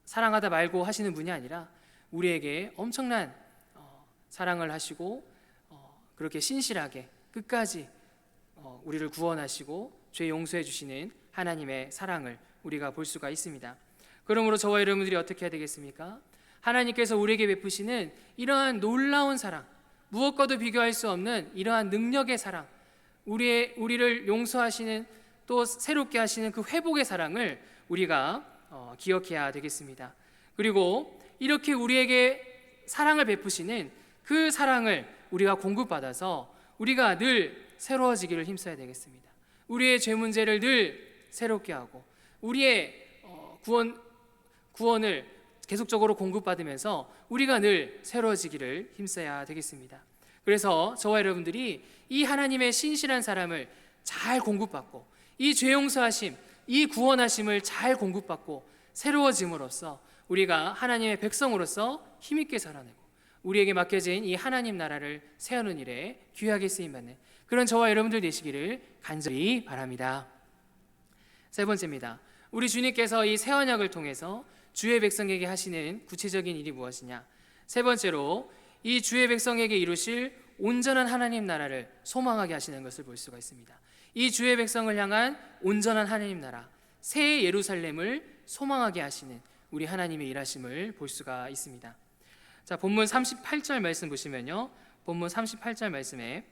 사랑하다 말고 하시는 분이 아니라 우리에게 엄청난 사랑을 하시고 그렇게 신실하게 끝까지 우리를 구원하시고 죄 용서해 주시는 하나님의 사랑을 우리가 볼 수가 있습니다. 그러므로 저와 여러분들이 어떻게 해야 되겠습니까? 하나님께서 우리에게 베푸시는 이러한 놀라운 사랑, 무엇과도 비교할 수 없는 이러한 능력의 사랑, 우리를 용서하시는 또 새롭게 하시는 그 회복의 사랑을 우리가 기억해야 되겠습니다. 그리고 이렇게 우리에게 사랑을 베푸시는 그 사랑을 우리가 공급받아서 우리가 늘 새로워지기를 힘써야 되겠습니다. 우리의 죄 문제를 늘 새롭게 하고 우리의 구원을 계속적으로 공급받으면서 우리가 늘 새로워지기를 힘써야 되겠습니다. 그래서 저와 여러분들이 이 하나님의 신실한 사람을 잘 공급받고 이 죄 용서하심, 이 구원하심을 잘 공급받고 새로워짐으로써 우리가 하나님의 백성으로서 힘있게 살아내고 우리에게 맡겨진 이 하나님 나라를 세우는 일에 귀하게 쓰임받는 그런 저와 여러분들 되시기를 간절히 바랍니다. 세 번째입니다. 우리 주님께서 이 새 언약을 통해서 주의 백성에게 하시는 구체적인 일이 무엇이냐? 세 번째로 이 주의 백성에게 이루실 온전한 하나님 나라를 소망하게 하시는 것을 볼 수가 있습니다. 이 주의 백성을 향한 온전한 하나님 나라, 새 예루살렘을 소망하게 하시는 우리 하나님의 일하심을 볼 수가 있습니다. 자, 본문 38절 말씀 보시면요, 본문 38절 말씀에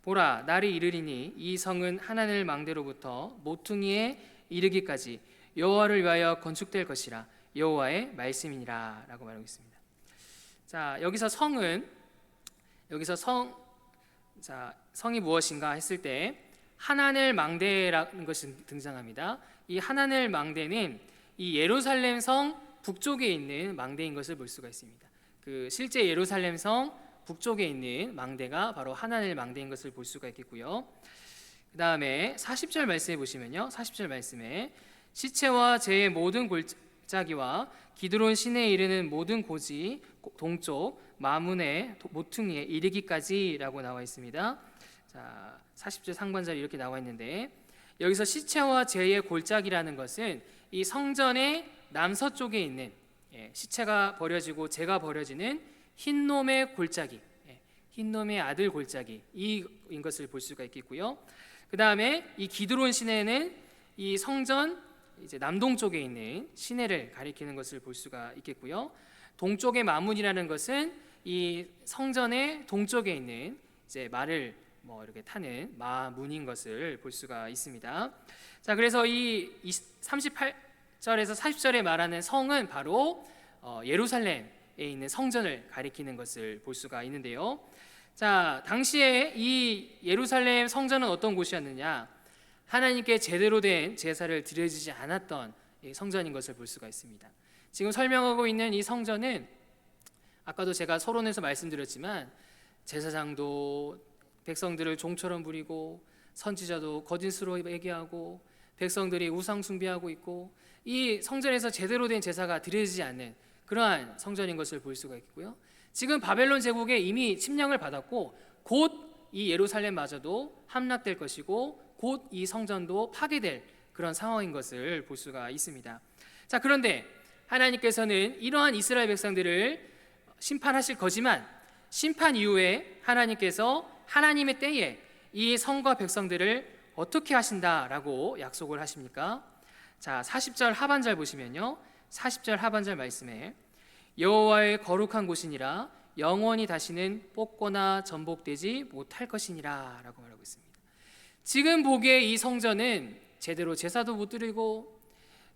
보라, 날이 이르리니 이 성은 하나님 망대로부터 모퉁이에 이르기까지 여호와를 위하여 건축될 것이라 여호와의 말씀이니라 라고 말하고 있습니다. 자, 여기서 성이 무엇인가 했을 때 하나넬 망대라는 것이 등장합니다. 이 하나넬 망대는 이 예루살렘 성 북쪽에 있는 망대인 것을 볼 수가 있습니다. 그 실제 예루살렘 성 북쪽에 있는 망대가 바로 하나넬 망대인 것을 볼 수가 있겠고요. 그 다음에 40절 말씀에 보시면요, 40절 말씀에 시체와 제의 모든 골짜기와 기드론 시내에 이르는 모든 고지 동쪽 마문의 모퉁이에 이르기까지라고 나와 있습니다. 자, 40절 상반절이 이렇게 나와 있는데 여기서 시체와 제의 골짜기라는 것은 이 성전의 남서쪽에 있는 시체가 버려지고 제가 버려지는 흰놈의 골짜기, 흰놈의 아들 골짜기 이인 것을 볼 수가 있겠고요. 그 다음에 이 기드론 시내는 이 성전 이제 남동쪽에 있는 시내를 가리키는 것을 볼 수가 있겠고요. 동쪽의 마문이라는 것은 이 성전의 동쪽에 있는 이제 말을 이렇게 타는 마문인 것을 볼 수가 있습니다. 자, 그래서 이 38절에서 40절에 말하는 성은 바로 예루살렘에 있는 성전을 가리키는 것을 볼 수가 있는데요. 자, 당시에 이 예루살렘 성전은 어떤 곳이었느냐? 하나님께 제대로 된 제사를 드려지지 않았던 성전인 것을 볼 수가 있습니다. 지금 설명하고 있는 이 성전은 아까도 제가 서론에서 말씀드렸지만 제사장도 백성들을 종처럼 부리고 선지자도 거짓으로 얘기하고 백성들이 우상 숭배하고 있고 이 성전에서 제대로 된 제사가 드려지지 않는 그러한 성전인 것을 볼 수가 있고요. 지금 바벨론 제국에 이미 침략을 받았고 곧 이 예루살렘마저도 함락될 것이고 곧 이 성전도 파괴될 그런 상황인 것을 볼 수가 있습니다. 자, 그런데 하나님께서는 이러한 이스라엘 백성들을 심판하실 거지만 심판 이후에 하나님께서 하나님의 때에 이 성과 백성들을 어떻게 하신다라고 약속을 하십니까? 자, 40절 하반절 보시면요, 40절 하반절 말씀에 여호와의 거룩한 곳이니라 영원히 다시는 뽑거나 전복되지 못할 것이니라 라고 말하고 있습니다. 지금 보기에 이 성전은 제대로 제사도 못 드리고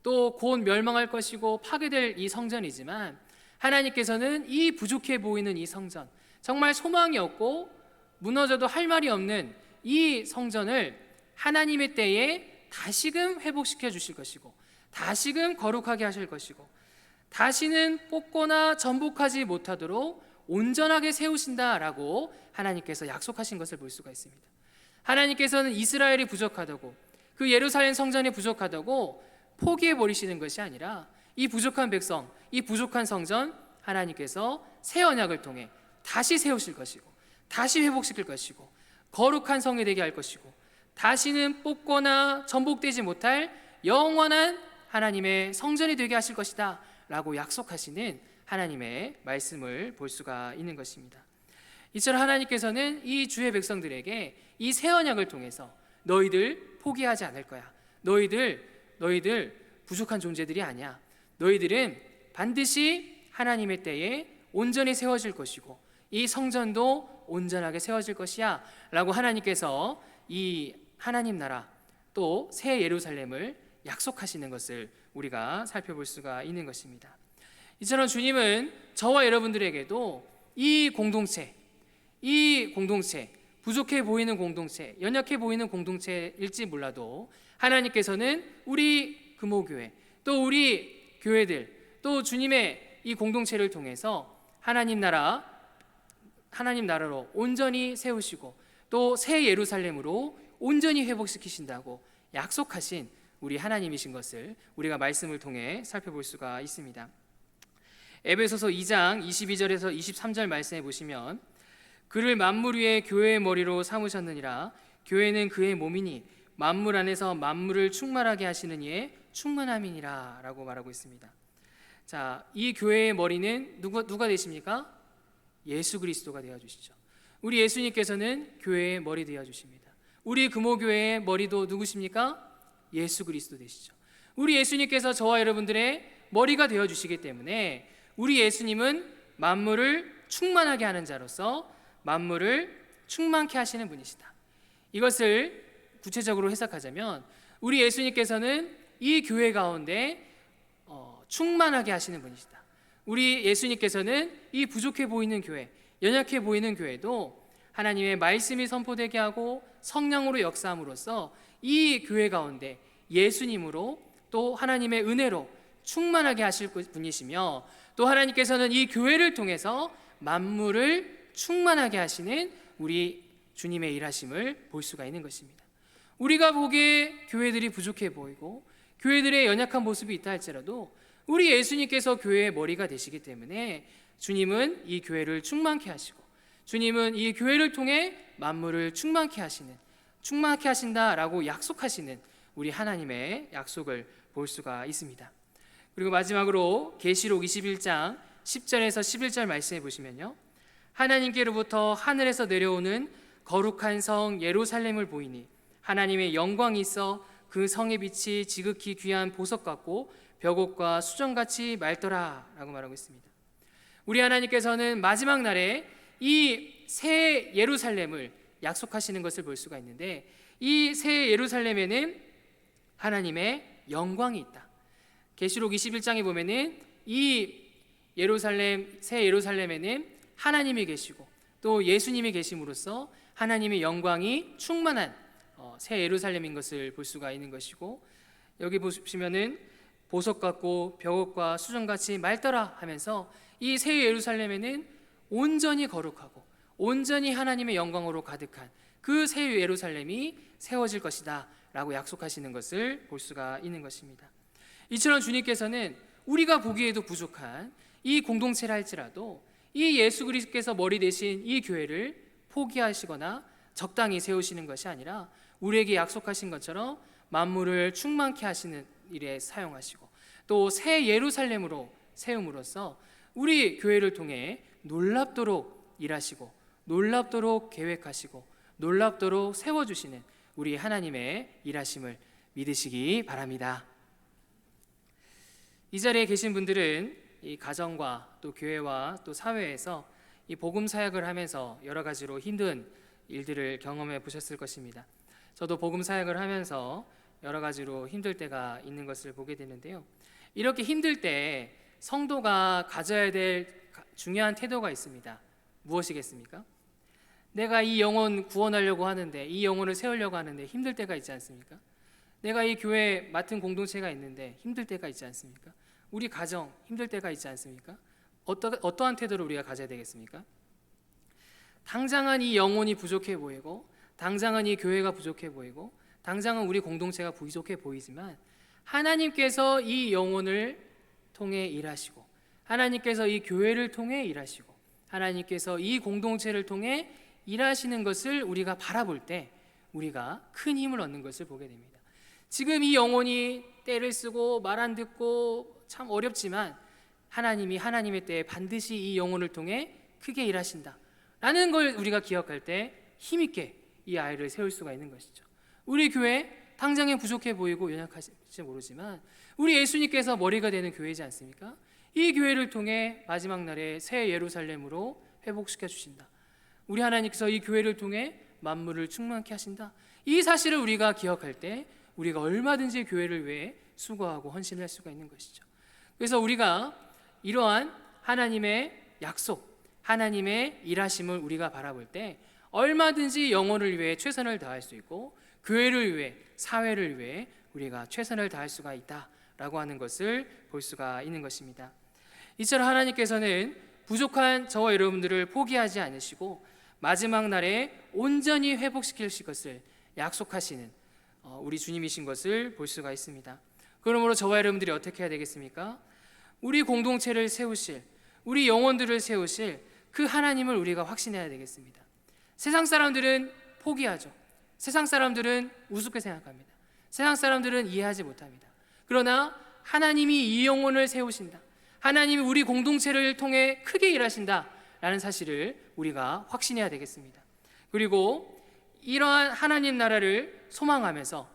또 곧 멸망할 것이고 파괴될 이 성전이지만, 하나님께서는 이 부족해 보이는 이 성전, 정말 소망이 없고 무너져도 할 말이 없는 이 성전을 하나님의 때에 다시금 회복시켜 주실 것이고 다시금 거룩하게 하실 것이고 다시는 뽑거나 전복하지 못하도록 온전하게 세우신다라고 하나님께서 약속하신 것을 볼 수가 있습니다. 하나님께서는 이스라엘이 부족하다고, 그 예루살렘 성전이 부족하다고 포기해 버리시는 것이 아니라 이 부족한 백성, 이 부족한 성전 하나님께서 새 언약을 통해 다시 세우실 것이고 다시 회복시킬 것이고 거룩한 성이 되게 할 것이고 다시는 뽑거나 전복되지 못할 영원한 하나님의 성전이 되게 하실 것이다 라고 약속하시는 하나님의 말씀을 볼 수가 있는 것입니다. 이처럼 하나님께서는 이 주의 백성들에게 이 새 언약을 통해서 너희들 포기하지 않을 거야, 너희들 부족한 존재들이 아니야, 너희들은 반드시 하나님의 때에 온전히 세워질 것이고 이 성전도 온전하게 세워질 것이야 라고 하나님께서 이 하나님 나라 또 새 예루살렘을 약속하시는 것을 우리가 살펴볼 수가 있는 것입니다. 이처럼 주님은 저와 여러분들에게도 이 공동체, 부족해 보이는 공동체, 연약해 보이는 공동체일지 몰라도 하나님께서는 우리 금호교회 또 우리 교회들 또 주님의 이 공동체를 통해서 하나님 나라로 온전히 세우시고 또 새 예루살렘으로 온전히 회복시키신다고 약속하신 우리 하나님이신 것을 우리가 말씀을 통해 살펴볼 수가 있습니다. 에베소서 2장 22절에서 23절 말씀해 보시면 그를 만물 위에 교회의 머리로 삼으셨느니라 교회는 그의 몸이니 만물 안에서 만물을 충만하게 하시는 이의 충만함이니라 라고 말하고 있습니다. 자, 이 교회의 머리는 누가 되십니까? 예수 그리스도가 되어주시죠. 우리 예수님께서는 교회의 머리 되어주십니다. 우리 금호교회의 머리도 누구십니까? 예수 그리스도 되시죠. 우리 예수님께서 저와 여러분들의 머리가 되어주시기 때문에 우리 예수님은 만물을 충만하게 하는 자로서 만물을 충만케 하시는 분이시다. 이것을 구체적으로 해석하자면 우리 예수님께서는 이 교회 가운데 충만하게 하시는 분이시다. 우리 예수님께서는 이 부족해 보이는 교회, 연약해 보이는 교회도 하나님의 말씀이 선포되게 하고 성령으로 역사함으로써 이 교회 가운데 예수님으로 또 하나님의 은혜로 충만하게 하실 분이시며 또 하나님께서는 이 교회를 통해서 만물을 충만하게 하시는 우리 주님의 일하심을 볼 수가 있는 것입니다. 우리가 보기에 교회들이 부족해 보이고 교회들의 연약한 모습이 있다 할지라도 우리 예수님께서 교회의 머리가 되시기 때문에 주님은 이 교회를 충만케 하시고 주님은 이 교회를 통해 만물을 충만케 하신다라고 약속하시는 우리 하나님의 약속을 볼 수가 있습니다. 그리고 마지막으로 계시록 21장 10절에서 11절 말씀해 보시면요, 하나님께로부터 하늘에서 내려오는 거룩한 성 예루살렘을 보이니 하나님의 영광이 있어 그 성의 빛이 지극히 귀한 보석 같고 벽옥과 수정같이 맑더라 라고 말하고 있습니다. 우리 하나님께서는 마지막 날에 이 새 예루살렘을 약속하시는 것을 볼 수가 있는데 이 새 예루살렘에는 하나님의 영광이 있다. 계시록 21장에 보면은 이 새 예루살렘에는 하나님이 계시고 또 예수님이 계심으로써 하나님의 영광이 충만한 새 예루살렘인 것을 볼 수가 있는 것이고, 여기 보시면은 보석 같고 벽옥과 수정같이 맑더라 하면서 이 새 예루살렘에는 온전히 거룩하고 온전히 하나님의 영광으로 가득한 그 새 예루살렘이 세워질 것이다 라고 약속하시는 것을 볼 수가 있는 것입니다. 이처럼 주님께서는 우리가 보기에도 부족한 이 공동체라 할지라도 이 예수 그리스도께서 머리 되신 이 교회를 포기하시거나 적당히 세우시는 것이 아니라 우리에게 약속하신 것처럼 만물을 충만케 하시는 일에 사용하시고 또 새 예루살렘으로 세움으로써 우리 교회를 통해 놀랍도록 일하시고 놀랍도록 계획하시고 놀랍도록 세워주시는 우리 하나님의 일하심을 믿으시기 바랍니다. 이 자리에 계신 분들은 이 가정과 또 교회와 또 사회에서 이 복음 사역을 하면서 여러 가지로 힘든 일들을 경험해 보셨을 것입니다. 저도 복음 사역을 하면서 여러 가지로 힘들 때가 있는 것을 보게 되는데요. 이렇게 힘들 때 성도가 가져야 될 중요한 태도가 있습니다. 무엇이겠습니까? 내가 이 영혼 구원하려고 하는데, 이 영혼을 세우려고 하는데 힘들 때가 있지 않습니까? 내가 이 교회에 맡은 공동체가 있는데 힘들 때가 있지 않습니까? 우리 가정 힘들 때가 있지 않습니까? 어떠한 태도를 우리가 가져야 되겠습니까? 당장은 이 영혼이 부족해 보이고, 당장은 이 교회가 부족해 보이고, 당장은 우리 공동체가 부족해 보이지만 하나님께서 이 영혼을 통해 일하시고, 하나님께서 이 교회를 통해 일하시고, 하나님께서 이 공동체를 통해 일하시는 것을 우리가 바라볼 때 우리가 큰 힘을 얻는 것을 보게 됩니다. 지금 이 영혼이 때를 쓰고 말 안 듣고 참 어렵지만 하나님이 하나님의 때에 반드시 이 영혼을 통해 크게 일하신다 라는 걸 우리가 기억할 때 힘있게 이 아이를 세울 수가 있는 것이죠. 우리 교회 당장에 부족해 보이고 연약할지 모르지만 우리 예수님께서 머리가 되는 교회이지 않습니까? 이 교회를 통해 마지막 날에 새 예루살렘으로 회복시켜 주신다. 우리 하나님께서 이 교회를 통해 만물을 충만케 하신다. 이 사실을 우리가 기억할 때 우리가 얼마든지 교회를 위해 수고하고 헌신을 할 수가 있는 것이죠. 그래서 우리가 이러한 하나님의 약속, 하나님의 일하심을 우리가 바라볼 때 얼마든지 영혼을 위해 최선을 다할 수 있고, 교회를 위해, 사회를 위해 우리가 최선을 다할 수가 있다라고 하는 것을 볼 수가 있는 것입니다. 이처럼 하나님께서는 부족한 저와 여러분들을 포기하지 않으시고 마지막 날에 온전히 회복시킬 것을 약속하시는 우리 주님이신 것을 볼 수가 있습니다. 그러므로 저와 여러분들이 어떻게 해야 되겠습니까? 우리 공동체를 세우실, 우리 영혼들을 세우실 그 하나님을 우리가 확신해야 되겠습니다. 세상 사람들은 포기하죠. 세상 사람들은 우습게 생각합니다. 세상 사람들은 이해하지 못합니다. 그러나 하나님이 이 영혼을 세우신다, 하나님이 우리 공동체를 통해 크게 일하신다 라는 사실을 우리가 확신해야 되겠습니다. 그리고 이러한 하나님 나라를 소망하면서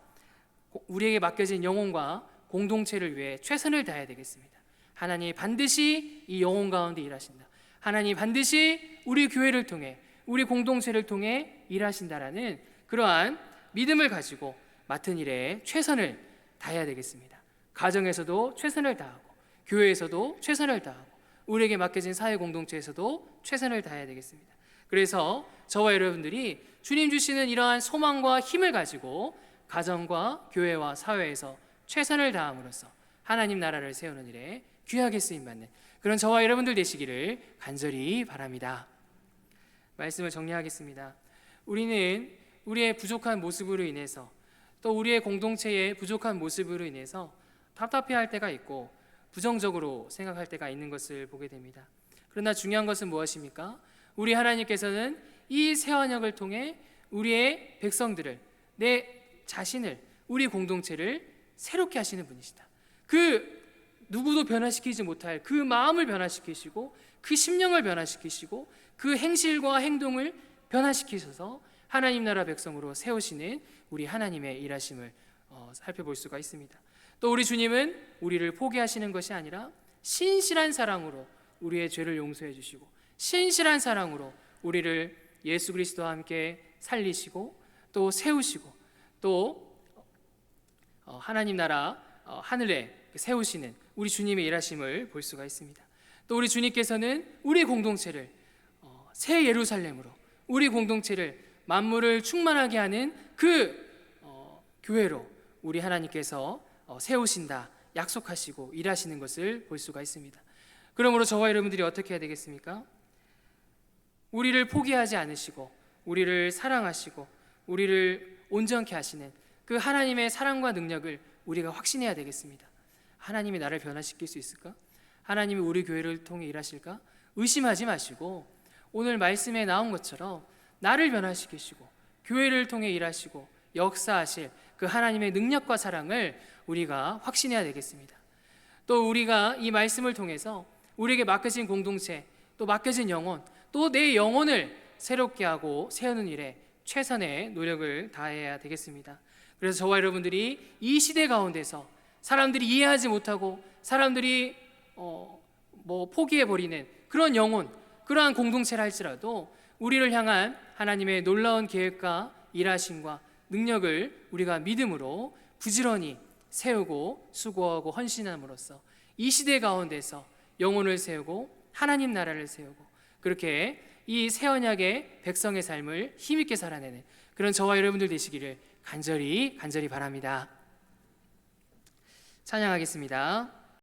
우리에게 맡겨진 영혼과 공동체를 위해 최선을 다해야 되겠습니다. 하나님이 반드시 이 영혼 가운데 일하신다, 하나님이 반드시 우리 교회를 통해, 우리 공동체를 통해 일하신다라는 그러한 믿음을 가지고 맡은 일에 최선을 다해야 되겠습니다. 가정에서도 최선을 다하고, 교회에서도 최선을 다하고, 우리에게 맡겨진 사회 공동체에서도 최선을 다해야 되겠습니다. 그래서 저와 여러분들이 주님 주시는 이러한 소망과 힘을 가지고 가정과 교회와 사회에서 최선을 다함으로써 하나님 나라를 세우는 일에 귀하게 쓰임받는 그런 저와 여러분들 되시기를 간절히 바랍니다. 말씀을 정리하겠습니다. 우리는 우리의 부족한 모습으로 인해서, 또 우리의 공동체의 부족한 모습으로 인해서 답답해할 때가 있고 부정적으로 생각할 때가 있는 것을 보게 됩니다. 그러나 중요한 것은 무엇입니까? 우리 하나님께서는 이 새 언약을 통해 우리의 백성들을, 내 자신을, 우리 공동체를 새롭게 하시는 분이시다. 그 누구도 변화시키지 못할 그 마음을 변화시키시고, 그 심령을 변화시키시고, 그 행실과 행동을 변화시키셔서 하나님 나라 백성으로 세우시는 우리 하나님의 일하심을 살펴볼 수가 있습니다. 또 우리 주님은 우리를 포기하시는 것이 아니라 신실한 사랑으로 우리의 죄를 용서해 주시고, 신실한 사랑으로 우리를 예수 그리스도와 함께 살리시고 또 세우시고, 또 하나님 나라 하늘에 세우시는 우리 주님의 일하심을 볼 수가 있습니다. 또 우리 주님께서는 우리 공동체를 새 예루살렘으로, 우리 공동체를 만물을 충만하게 하는 그 교회로 우리 하나님께서 세우신다 약속하시고 일하시는 것을 볼 수가 있습니다. 그러므로 저와 여러분들이 어떻게 해야 되겠습니까? 우리를 포기하지 않으시고 우리를 사랑하시고 우리를 온전케 하시는 그 하나님의 사랑과 능력을 우리가 확신해야 되겠습니다. 하나님이 나를 변화시킬 수 있을까? 하나님이 우리 교회를 통해 일하실까? 의심하지 마시고 오늘 말씀에 나온 것처럼 나를 변화시키시고 교회를 통해 일하시고 역사하실 그 하나님의 능력과 사랑을 우리가 확신해야 되겠습니다. 또 우리가 이 말씀을 통해서 우리에게 맡겨진 공동체, 또 맡겨진 영혼, 또 내 영혼을 새롭게 하고 세우는 일에 최선의 노력을 다해야 되겠습니다. 그래서 저와 여러분들이 이 시대 가운데서 사람들이 이해하지 못하고 사람들이 포기해 버리는 그런 영혼, 그러한 공동체라 할지라도 우리를 향한 하나님의 놀라운 계획과 일하심과 능력을 우리가 믿음으로 부지런히 세우고 수고하고 헌신함으로써 이 시대 가운데서 영혼을 세우고 하나님 나라를 세우고 그렇게 이 새 언약의 백성의 삶을 힘있게 살아내는 그런 저와 여러분들 되시기를 간절히 바랍니다. 찬양하겠습니다.